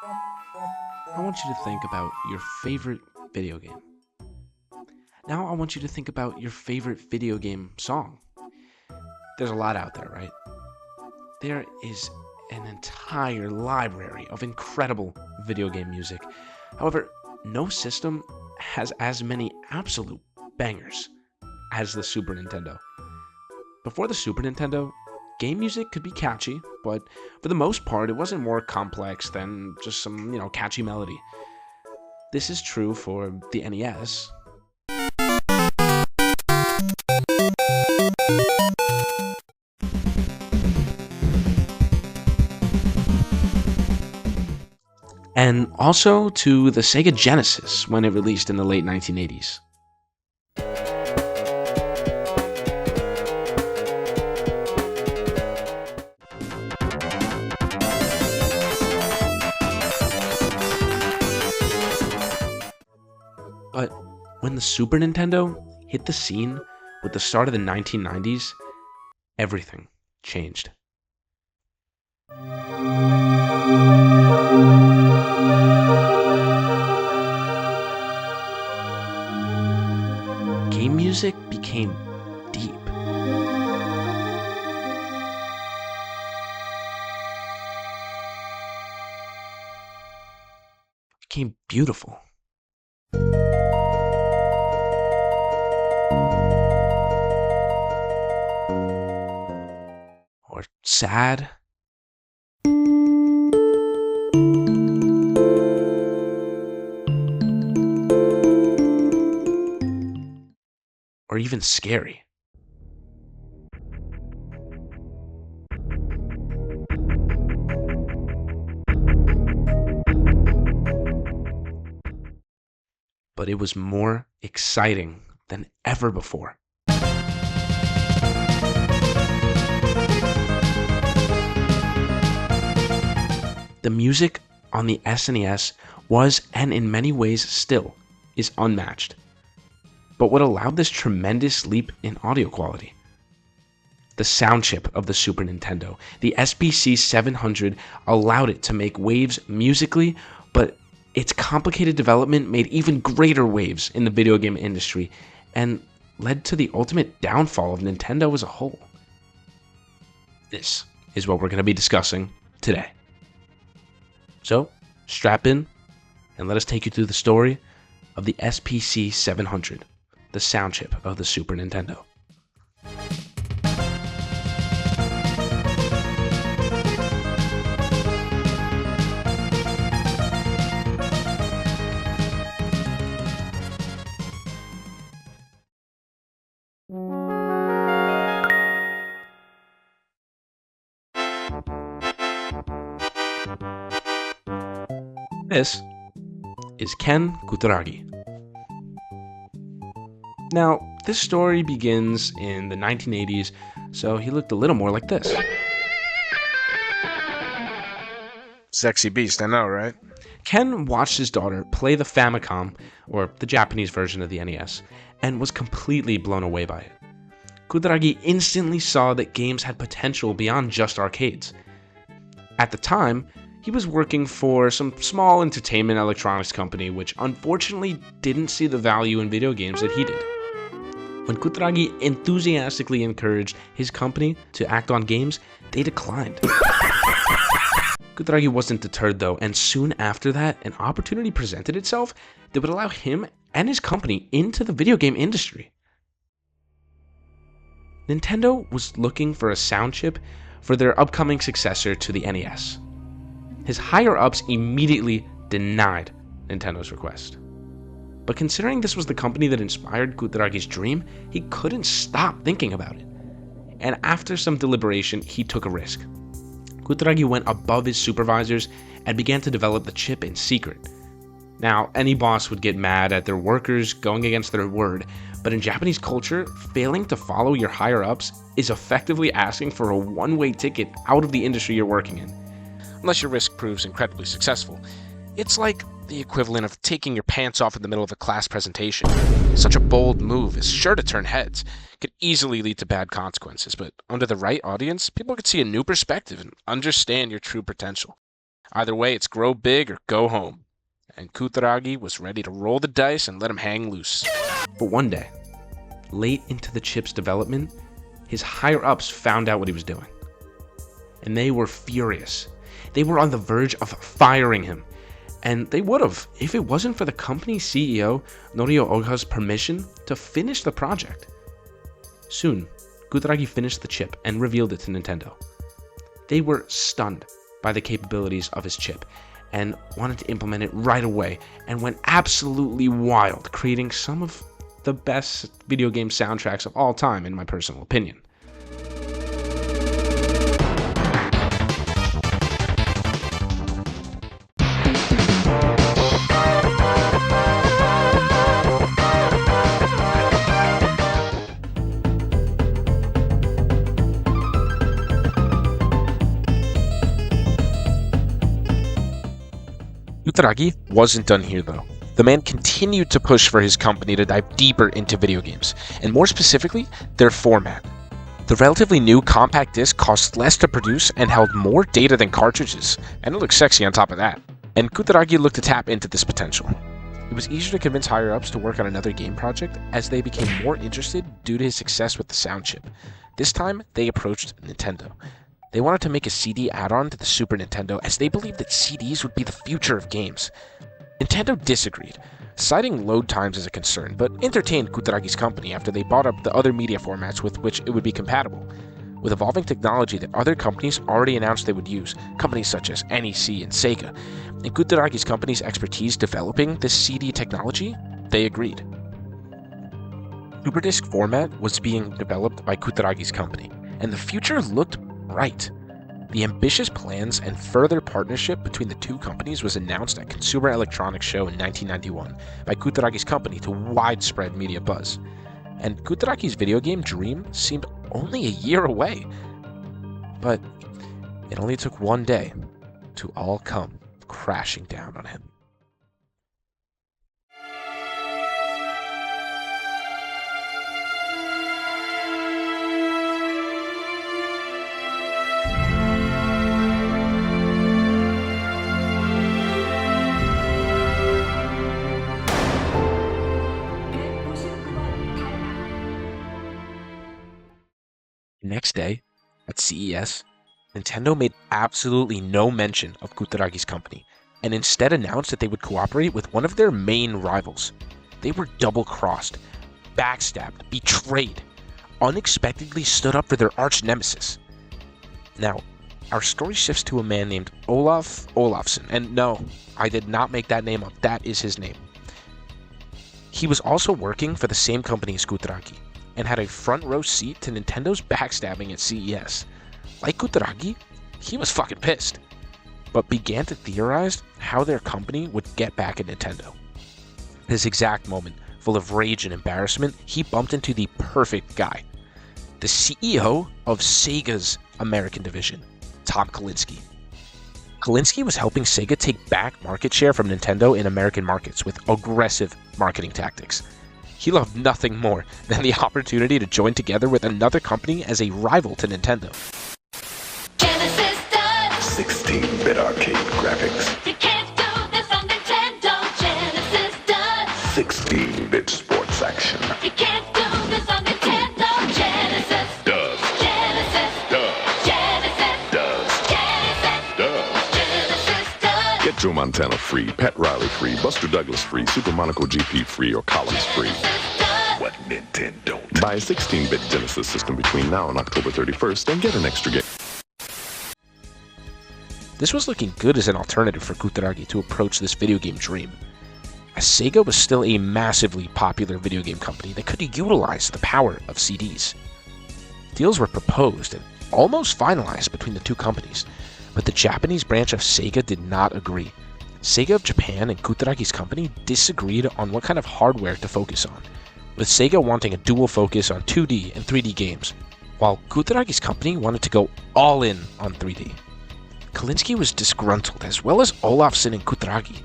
I want you to think about your favorite video game. Now I want you to think about your favorite video game song. There's a lot out there, right? There is an entire library of incredible video game music. However, no system has as many absolute bangers as the Super Nintendo. Before the Super Nintendo, game music could be catchy, but for the most part, it wasn't more complex than just some, catchy melody. This is true for the NES. And also to the Sega Genesis when it released in the late 1980s. But when the Super Nintendo hit the scene with the start of the 1990s, everything changed. Game music became deep. Became beautiful. Or sad. Or even scary. But it was more exciting than ever before. The music on the SNES was, and in many ways still, is unmatched. But what allowed this tremendous leap in audio quality? The sound chip of the Super Nintendo, the SPC 700, allowed it to make waves musically, but its complicated development made even greater waves in the video game industry and led to the ultimate downfall of Nintendo as a whole. This is what we're going to be discussing today. So, strap in and let us take you through the story of the SPC 700, the sound chip of the Super Nintendo. This is Ken Kutaragi. Now, this story begins in the 1980s, so he looked a little more like this. Sexy beast, I know, right? Ken watched his daughter play the Famicom, or the Japanese version of the NES, and was completely blown away by it. Kutaragi instantly saw that games had potential beyond just arcades. At the time, he was working for some small entertainment electronics company which unfortunately didn't see the value in video games that he did. When Kutaragi enthusiastically encouraged his company to act on games, they declined. Kutaragi wasn't deterred though, and soon after that, an opportunity presented itself that would allow him and his company into the video game industry. Nintendo was looking for a sound chip for their upcoming successor to the NES. His higher-ups immediately denied Nintendo's request. But considering this was the company that inspired Kutaragi's dream, he couldn't stop thinking about it. And after some deliberation, he took a risk. Kutaragi went above his supervisors and began to develop the chip in secret. Now, any boss would get mad at their workers going against their word, but in Japanese culture, failing to follow your higher-ups is effectively asking for a one-way ticket out of the industry you're working in. Unless your risk proves incredibly successful. It's like the equivalent of taking your pants off in the middle of a class presentation. Such a bold move is sure to turn heads. It could easily lead to bad consequences, but under the right audience, people could see a new perspective and understand your true potential. Either way, it's grow big or go home. And Kutaragi was ready to roll the dice and let him hang loose. But one day, late into the chip's development, his higher-ups found out what he was doing. And they were furious. They were on the verge of firing him. And they would have if it wasn't for the company's CEO, Norio Oga's permission to finish the project. Soon, Kutaragi finished the chip and revealed it to Nintendo. They were stunned by the capabilities of his chip and wanted to implement it right away and went absolutely wild, creating some of the best video game soundtracks of all time, in my personal opinion. Kutaragi wasn't done here though. The man continued to push for his company to dive deeper into video games, and more specifically, their format. The relatively new compact disc cost less to produce and held more data than cartridges, and it looked sexy on top of that. And Kutaragi looked to tap into this potential. It was easier to convince higher-ups to work on another game project as they became more interested due to his success with the sound chip. This time, they approached Nintendo. They wanted to make a CD add-on to the Super Nintendo as they believed that CDs would be the future of games. Nintendo disagreed, citing load times as a concern, but entertained Kutaragi's company after they bought up the other media formats with which it would be compatible. With evolving technology that other companies already announced they would use, companies such as NEC and Sega, and Kutaragi's company's expertise developing this CD technology, they agreed. SuperDisc format was being developed by Kutaragi's company, and the future looked bright. The ambitious plans and further partnership between the two companies was announced at Consumer Electronics Show in 1991 by Kutaragi's company to widespread media buzz. And Kutaragi's video game dream seemed only a year away. But it only took one day to all come crashing down on him. Next day, at CES, Nintendo made absolutely no mention of Kutaragi's company, and instead announced that they would cooperate with one of their main rivals. They were double-crossed, backstabbed, betrayed, unexpectedly stood up for their arch-nemesis. Now, our story shifts to a man named Olaf Olafsson, and no, I did not make that name up, that is his name. He was also working for the same company as Kutaragi, and had a front row seat to Nintendo's backstabbing at CES. Like Kutaragi, he was fucking pissed, but began to theorize how their company would get back at Nintendo. At this exact moment, full of rage and embarrassment, he bumped into the perfect guy, the CEO of Sega's American division, Tom Kalinske. Kalinske was helping Sega take back market share from Nintendo in American markets with aggressive marketing tactics. He loved nothing more than the opportunity to join together with another company as a rival to Nintendo. Genesis does. 16-bit arcade graphics. You can't do this on Nintendo. Genesis does. 16-bit sports action. You can't do this on Nintendo. Genesis Does. Genesis Does. Genesis Does. Genesis Does. Genesis does. Get Joe Montana free, Pat Riley free, Buster Douglas free, Super Monaco GP free, or Collins free. What Nintendo don't. Buy a 16-bit Genesis system between now and October 31st and get an extra game. This was looking good as an alternative for Kutaragi to approach this video game dream, as Sega was still a massively popular video game company that could utilize the power of CDs. Deals were proposed and almost finalized between the two companies, but the Japanese branch of Sega did not agree. Sega of Japan and Kutaragi's company disagreed on what kind of hardware to focus on, with Sega wanting a dual focus on 2D and 3D games, while Kutaragi's company wanted to go all in on 3D. Kalinske was disgruntled, as well as Olafsson and Kutaragi,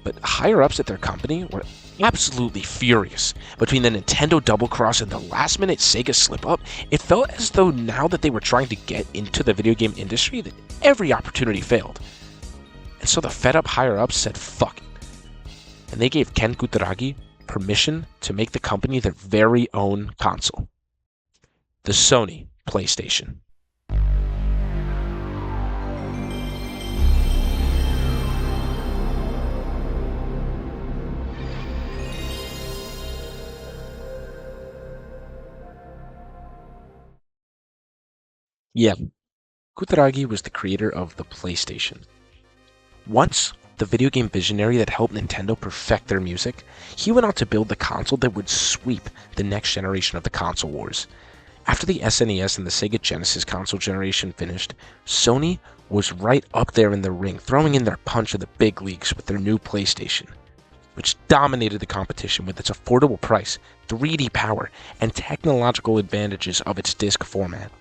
but higher-ups at their company were absolutely furious. Between the Nintendo double-cross and the last-minute Sega slip-up, it felt as though now that they were trying to get into the video game industry, that every opportunity failed. And so the fed up higher ups said fuck it. And they gave Ken Kutaragi permission to make the company their very own console, the Sony PlayStation. Yeah, Kutaragi was the creator of the PlayStation. Once the video game visionary that helped Nintendo perfect their music, he went on to build the console that would sweep the next generation of the console wars. After the SNES and the Sega Genesis console generation finished, Sony was right up there in the ring, throwing in their punch in the big leagues with their new PlayStation, which dominated the competition with its affordable price, 3D power, and technological advantages of its disc format.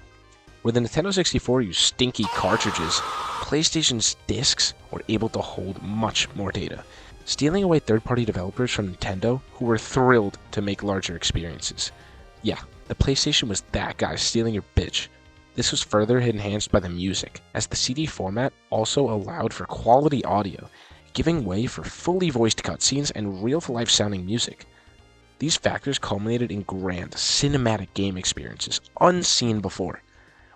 Where the Nintendo 64 used stinky cartridges, PlayStation's discs were able to hold much more data, stealing away third-party developers from Nintendo who were thrilled to make larger experiences. Yeah, the PlayStation was that guy stealing your bitch. This was further enhanced by the music, as the CD format also allowed for quality audio, giving way for fully voiced cutscenes and real-to-life sounding music. These factors culminated in grand, cinematic game experiences unseen before,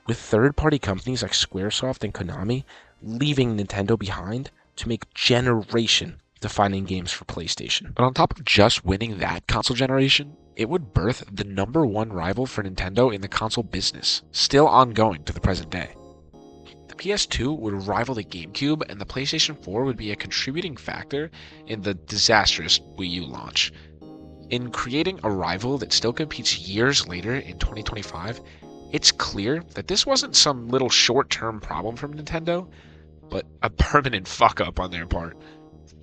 with third-party companies like Squaresoft and Konami leaving Nintendo behind to make generation-defining games for PlayStation. But on top of just winning that console generation, it would birth the #1 rival for Nintendo in the console business, still ongoing to the present day. The PS2 would rival the GameCube, and the PlayStation 4 would be a contributing factor in the disastrous Wii U launch. In creating a rival that still competes years later in 2025, it's clear that this wasn't some little short-term problem from Nintendo, but a permanent fuck-up on their part.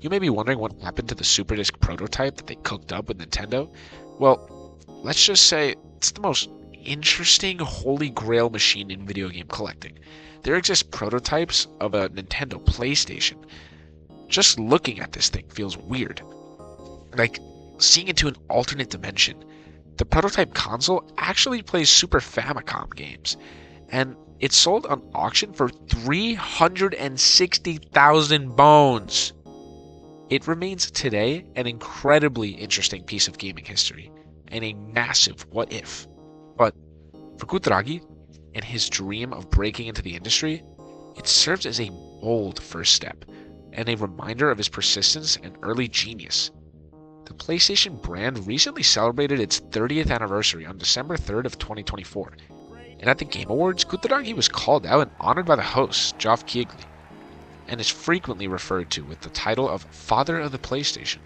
You may be wondering what happened to the Super Disc prototype that they cooked up with Nintendo. Well, let's just say it's the most interesting holy grail machine in video game collecting. There exist prototypes of a Nintendo PlayStation. Just looking at this thing feels weird. Like seeing into an alternate dimension. The prototype console actually plays Super Famicom games, and it's sold on auction for 360,000 bones. It remains today an incredibly interesting piece of gaming history, and a massive what if. But for Kutaragi and his dream of breaking into the industry, it serves as a bold first step, and a reminder of his persistence and early genius. The PlayStation brand recently celebrated its 30th anniversary on December 3rd of 2024, and at the Game Awards, Kutaragi was called out and honored by the host, Geoff Keighley, and is frequently referred to with the title of Father of the PlayStation.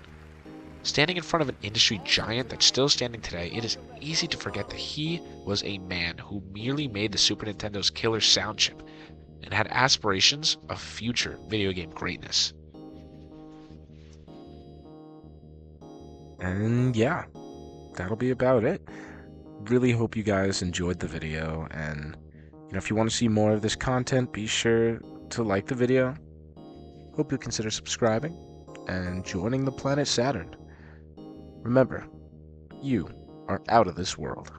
Standing in front of an industry giant that's still standing today, it is easy to forget that he was a man who merely made the Super Nintendo's killer sound chip, and had aspirations of future video game greatness. And yeah, that'll be about it. Really hope you guys enjoyed the video, and if you want to see more of this content, be sure to like the video. Hope you'll consider subscribing and joining the planet Saturn. Remember, you are out of this world.